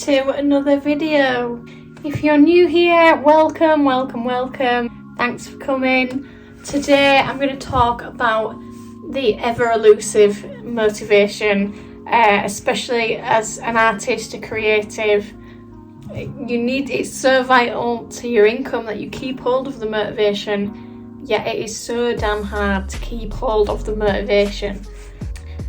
to another video. If you're new here, welcome. Thanks for coming. Today I'm going to talk about the ever elusive motivation, especially as an artist, a creative. It's so vital to your income that you keep hold of the motivation, yet it is so damn hard to keep hold of the motivation.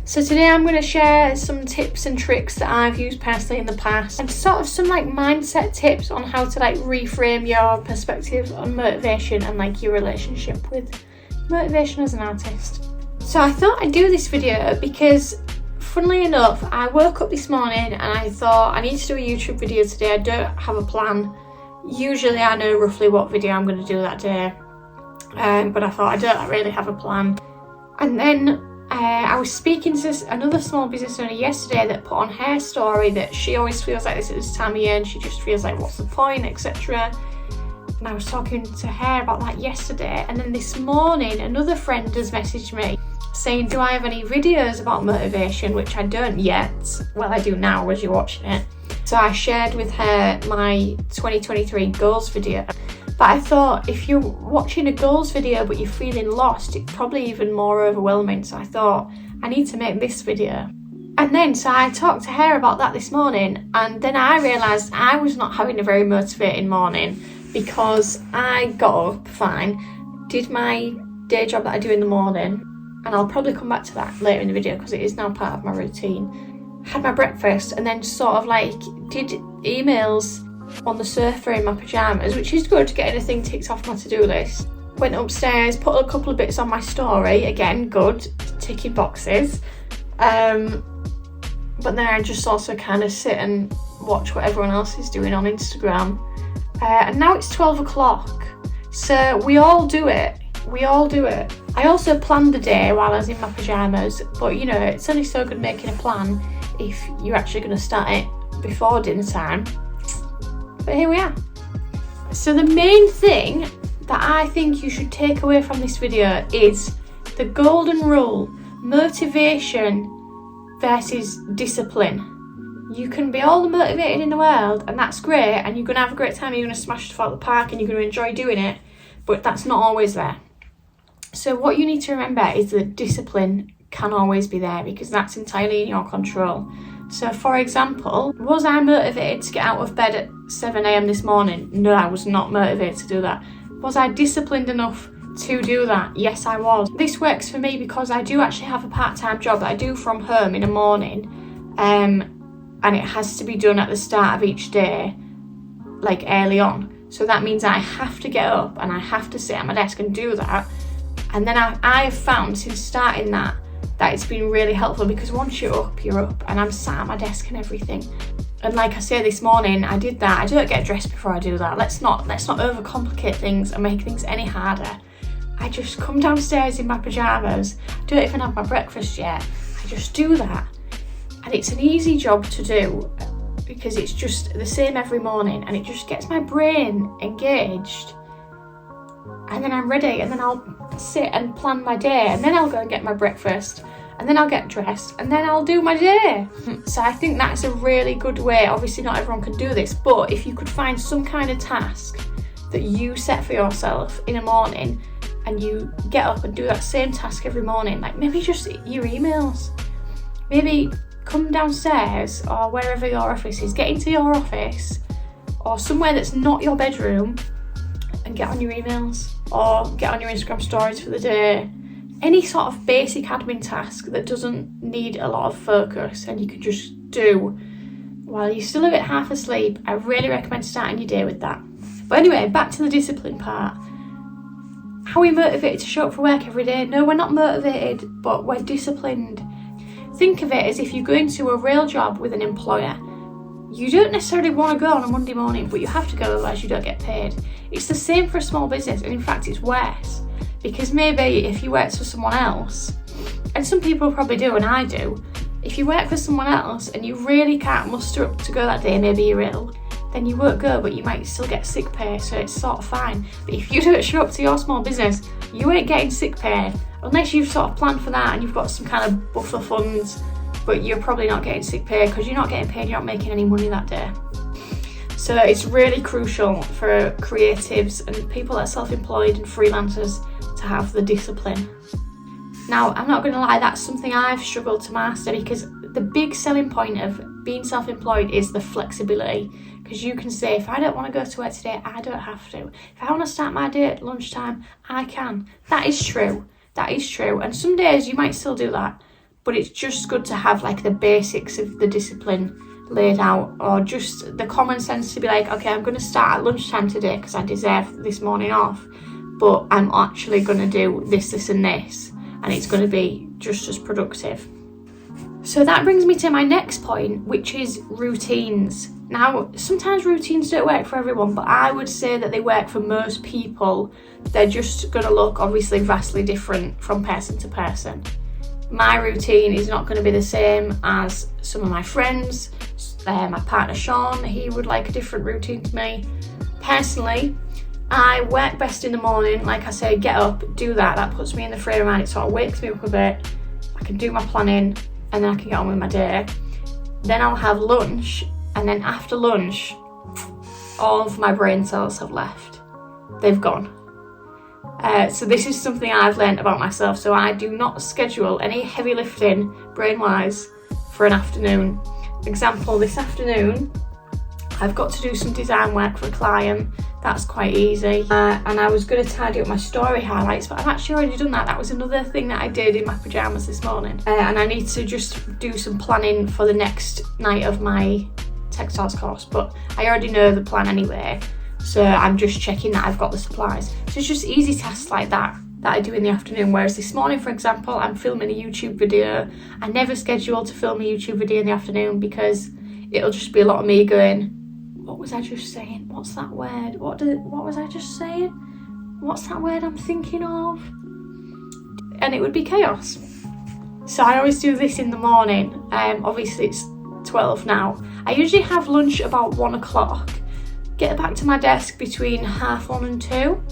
So today I'm going to share some tips and tricks that I've used personally in the past, and sort of some mindset tips on how to reframe your perspective on motivation and your relationship with motivation as an artist. So I thought I'd do this video because, funnily enough, I woke up this morning and I thought I need to do a YouTube video today. I don't have a plan. Usually I know roughly what video I'm going to do that day, but I thought I don't really have a plan. And then I was speaking to another small business owner yesterday that put on her story that she always feels like this at this time of year and she just feels like, what's the point, etc. And I was talking to her about that yesterday, and then this morning another friend has messaged me saying, do I have any videos about motivation, which I don't yet. Well, I do now as you're watching it. So I shared with her my 2023 goals video. But I thought, if you're watching a goals video but you're feeling lost, it's probably even more overwhelming. So I thought, I need to make this video. And then, so I talked to her about that this morning, and then I realised I was not having a very motivating morning because I got up fine, did my day job that I do in the morning, and I'll probably come back to that later in the video because it is now part of my routine. Had my breakfast and then sort of did emails on the sofa in my pyjamas, which is good, getting a thing ticked off my to-do list. Went upstairs, put a couple of bits on my story, again good, ticking boxes. But then I just also kind of sit and watch what everyone else is doing on Instagram. And now it's 12 o'clock, so we all do it. I also planned the day while I was in my pyjamas, but it's only so good making a plan if you're actually going to start it before dinner time. But here we are. So the main thing that I think you should take away from this video is the golden rule: motivation versus discipline. You can be all the motivated in the world, and that's great, and you're going to have a great time, you're going to smash stuff out of the park and you're going to enjoy doing it, but that's not always there. So what you need to remember is that discipline can always be there, because that's entirely in your control. So for example, was I motivated to get out of bed at 7 a.m. this morning? No, I was not motivated to do that. Was I disciplined enough to do that? Yes, I was. This works for me because I do actually have a part-time job that I do from home in the morning, and it has to be done at the start of each day, early on. So that means I have to get up and I have to sit at my desk and do that. And then I have found since starting that it's been really helpful, because once you're up, and I'm sat at my desk and everything. And like I say, this morning I did that. I don't get dressed before I do that. Let's not overcomplicate things and make things any harder. I just come downstairs in my pyjamas, don't even have my breakfast yet. I just do that. And it's an easy job to do because it's just the same every morning, and it just gets my brain engaged. And then I'm ready, and then I'll sit and plan my day, and then I'll go and get my breakfast, and then I'll get dressed, and then I'll do my day. So I think that's a really good way. Obviously not everyone can do this, but if you could find some kind of task that you set for yourself in the morning, and you get up and do that same task every morning, maybe just your emails, maybe come downstairs or wherever your office is, get into your office or somewhere that's not your bedroom and get on your emails or get on your Instagram stories for the day. Any sort of basic admin task that doesn't need a lot of focus and you can just do while you're still a bit half asleep. I really recommend starting your day with that. But anyway, back to the discipline part. Are we motivated to show up for work every day? No, we're not motivated, but we're disciplined. Think of it as if you go into a real job with an employer. You don't necessarily want to go on a Monday morning, but you have to go, otherwise you don't get paid. It's the same for a small business, and in fact it's worse, because maybe if you work for someone else, and some people probably do, and I do, if you work for someone else and you really can't muster up to go that day, maybe you're ill, then you won't go, but you might still get sick pay, so it's sort of fine. But if you don't show up to your small business, you ain't getting sick pay, unless you've sort of planned for that and you've got some kind of buffer funds but you're probably not getting sick pay because you're not getting paid, you're not making any money that day. So it's really crucial for creatives and people that are self-employed and freelancers to have the discipline. Now, I'm not going to lie, that's something I've struggled to master, because the big selling point of being self-employed is the flexibility. Because you can say, if I don't want to go to work today, I don't have to. If I want to start my day at lunchtime, I can. That is true. That is true. And some days you might still do that, but it's just good to have like the basics of the discipline laid out, or just the common sense to be like, okay, I'm going to start at lunchtime today because I deserve this morning off, but I'm actually going to do this, this and this, and it's going to be just as productive. So that brings me to my next point, which is routines. Now, sometimes routines don't work for everyone, but I would say that they work for most people. They're just going to look obviously vastly different from person to person. My routine is not going to be the same as some of my friends. My partner Sean, he would like a different routine to me. Personally, I work best in the morning. Like I say, get up, do that. That puts me in the frame of mind. It sort of wakes me up a bit. I can do my planning and then I can get on with my day. Then I'll have lunch, and then after lunch, all of my brain cells have left. They've gone. So this is something I've learned about myself. So I do not schedule any heavy lifting brain-wise for an afternoon. Example, this afternoon, I've got to do some design work for a client. That's quite easy. And I was going to tidy up my story highlights, but I've actually already done that. That was another thing that I did in my pyjamas this morning. And I need to just do some planning for the next night of my textiles course, but I already know the plan anyway. So I'm just checking that I've got the supplies. So it's just easy tasks like that I do in the afternoon. Whereas this morning, for example, I'm filming a YouTube video. I never schedule to film a YouTube video in the afternoon because it'll just be a lot of me going, what was I just saying? What's that word? What was I just saying? What's that word I'm thinking of? And it would be chaos. So I always do this in the morning. Obviously it's 12 now. I usually have lunch about 1 o'clock. Get back to my desk between 1:30 and 2.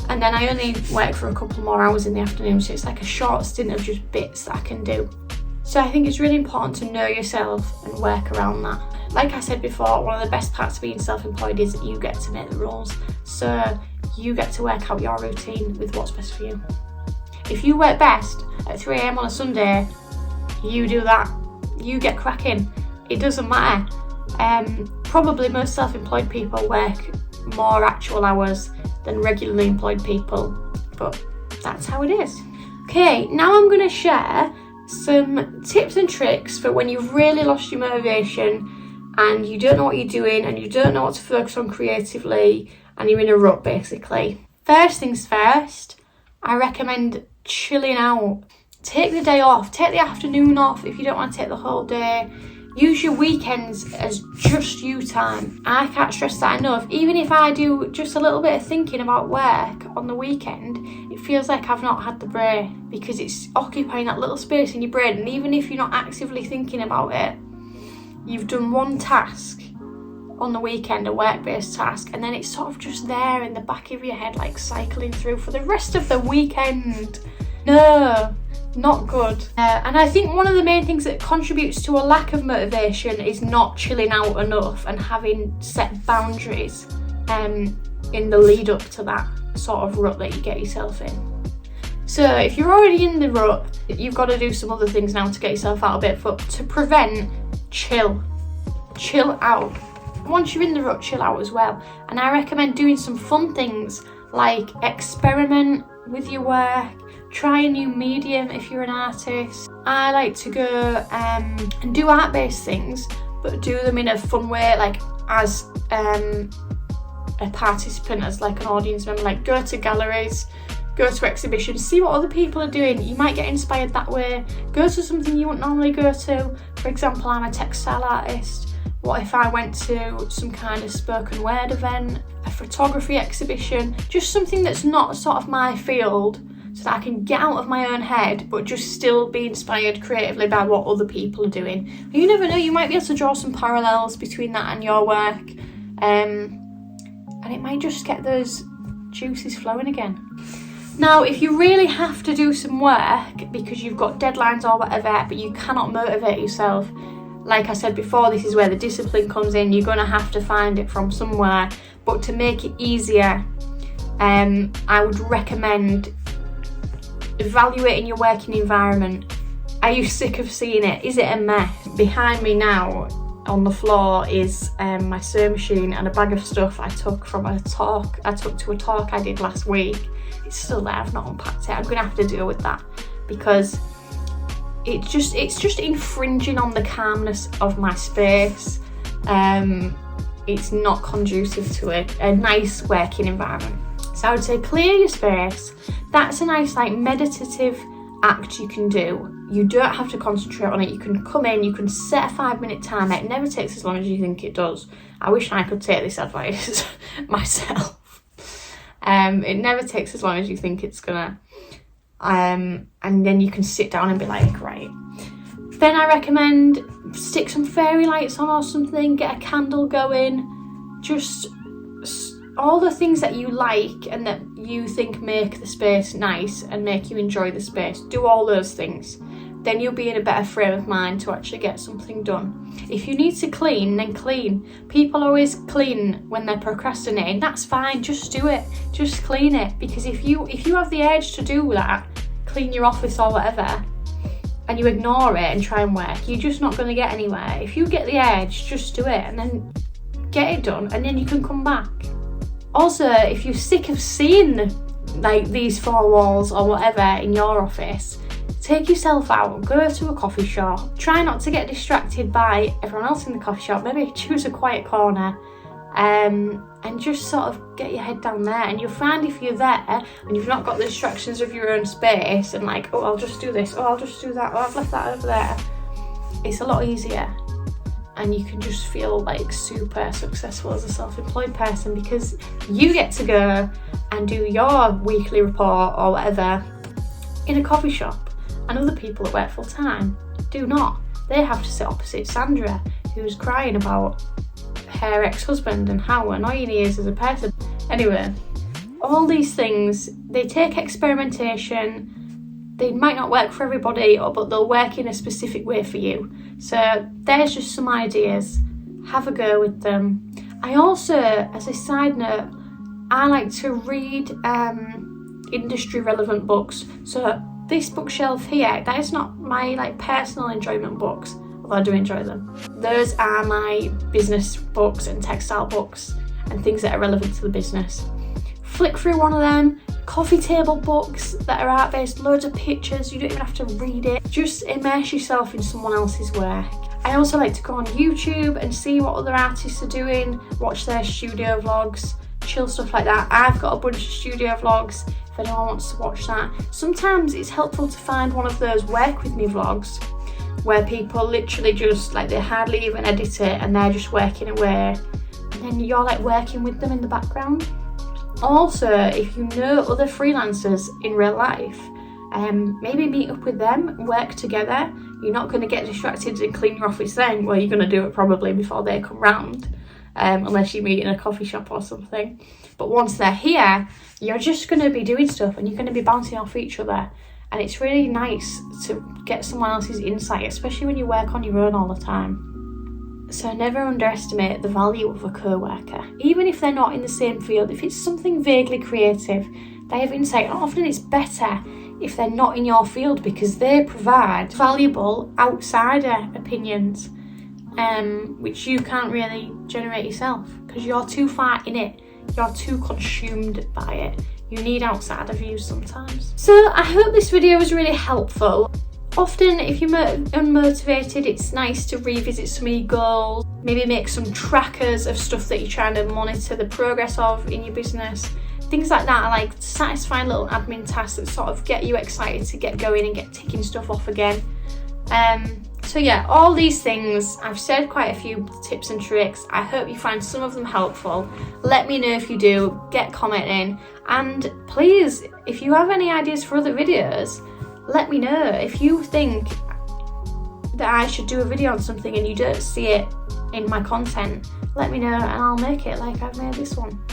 And then I only work for a couple more hours in the afternoon. So it's like a short stint of just bits that I can do. So I think it's really important to know yourself and work around that. Like I said before, one of the best parts of being self-employed is that you get to make the rules. So you get to work out your routine with what's best for you. If you work best at 3 a.m. on a Sunday, you do that. You get cracking. It doesn't matter. Probably most self-employed people work more actual hours than regularly employed people, but that's how it is. Okay, now I'm going to share some tips and tricks for when you've really lost your motivation and you don't know what you're doing and you don't know what to focus on creatively and you're in a rut basically. First things first, I recommend chilling out. Take the day off, take the afternoon off if you don't want to take the whole day. Use your weekends as just you time. I can't stress that enough. Even if I do just a little bit of thinking about work on the weekend, it feels like I've not had the break because it's occupying that little space in your brain. And even if you're not actively thinking about it, you've done one task on the weekend, a work-based task, and then it's sort of just there in the back of your head, like cycling through for the rest of the weekend. No. Not good. And I think one of the main things that contributes to a lack of motivation is not chilling out enough and having set boundaries in the lead up to that sort of rut that you get yourself in. So if you're already in the rut, you've got to do some other things now to get yourself out of it. But to prevent, chill out. Once you're in the rut, chill out as well. And I recommend doing some fun things like experiment with your work. Try a new medium if you're an artist. I like to go and do art-based things, but do them in a fun way, like as a participant, as like an audience member. Like go to galleries, go to exhibitions, see what other people are doing. You might get inspired that way. Go to something you wouldn't normally go to. For example, I'm a textile artist. What if I went to some kind of spoken word event, a photography exhibition, just something that's not sort of my field, so that I can get out of my own head but just still be inspired creatively by what other people are doing. You never know, you might be able to draw some parallels between that and your work, and it might just get those juices flowing again. Now, if you really have to do some work because you've got deadlines or whatever, but you cannot motivate yourself, like I said before, this is where the discipline comes in. You're going to have to find it from somewhere. But to make it easier, I would recommend evaluating your working environment. Are you sick of seeing it? Is it a mess? Behind me now on the floor is my sewing machine and a bag of stuff I took from a talk. I took to a talk I did last week. It's still there, I've not unpacked it. I'm gonna have to deal with that because it's just infringing on the calmness of my space. It's not conducive to a nice working environment. So I would say clear your space. That's a nice like meditative act you can do. You don't have to concentrate on it. You can come in, you can set a 5-minute timer. It never takes as long as you think it does. I wish I could take this advice myself. It never takes as long as you think it's gonna. And then you can sit down and be like, right. Then I recommend stick some fairy lights on or something, get a candle going, just all the things that you like and that you think make the space nice and make you enjoy the space. Do all those things. Then you'll be in a better frame of mind to actually get something done. If you need to clean, then clean. People always clean when they're procrastinating. That's fine, just do it. Just clean it. Because if you have the urge to do that, clean your office or whatever, and you ignore it and try and work, you're just not going to get anywhere. If you get the urge, just do it and then get it done, and then you can come back. Also, if you're sick of seeing like these four walls or whatever in your office, take yourself out, go to a coffee shop. Try not to get distracted by everyone else in the coffee shop. Maybe choose a quiet corner and just sort of get your head down there. And you'll find if you're there and you've not got the distractions of your own space and like, oh, I'll just do this, oh, I'll just do that, oh, I've left that over there, it's a lot easier. And you can just feel like super successful as a self-employed person because you get to go and do your weekly report or whatever in a coffee shop, and other people that work full time do not. They have to sit opposite Sandra, who's crying about her ex-husband and how annoying he is as a person. Anyway, all these things, they take experimentation. They might not work for everybody, but they'll work in a specific way for you. So there's just some ideas. Have a go with them. I also, as a side note, I like to read industry relevant books. So this bookshelf here, that is not my like personal enjoyment books, although I do enjoy them. Those are my business books and textile books and things that are relevant to the business. Flick through one of them. Coffee table books that are art-based, loads of pictures, you don't even have to read it. Just immerse yourself in someone else's work. I also like to go on YouTube and see what other artists are doing, watch their studio vlogs, chill stuff like that. I've got a bunch of studio vlogs if anyone wants to watch that. Sometimes it's helpful to find one of those work with me vlogs where people literally just like, they hardly even edit it and they're just working away and then you're like working with them in the background. Also, if you know other freelancers in real life, maybe meet up with them, work together. You're not going to get distracted and clean your office then. Well, you're going to do it probably before they come round, unless you meet in a coffee shop or something. But once they're here, you're just going to be doing stuff and you're going to be bouncing off each other. And it's really nice to get someone else's insight, especially when you work on your own all the time. So never underestimate the value of a co-worker. Even if they're not in the same field, if it's something vaguely creative, they have insight. And often it's better if they're not in your field because they provide valuable outsider opinions, which you can't really generate yourself because you're too far in it. You're too consumed by it. You need outsider views sometimes. So I hope this video was really helpful. Often, if you're unmotivated, it's nice to revisit some of your goals, maybe make some trackers of stuff that you're trying to monitor the progress of in your business. Things like that are like satisfying little admin tasks that sort of get you excited to get going and get ticking stuff off again. So yeah, all these things, I've said quite a few tips and tricks. I hope you find some of them helpful. Let me know if you do, get commenting. And please, if you have any ideas for other videos, let me know. If you think that I should do a video on something and you don't see it in my content, let me know and I'll make it like I've made this one.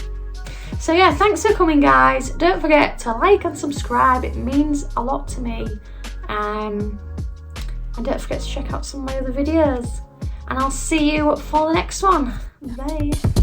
So yeah, thanks for coming, guys. Don't forget to like and subscribe, it means a lot to me. And don't forget to check out some of my other videos. And I'll see you for the next one. Bye.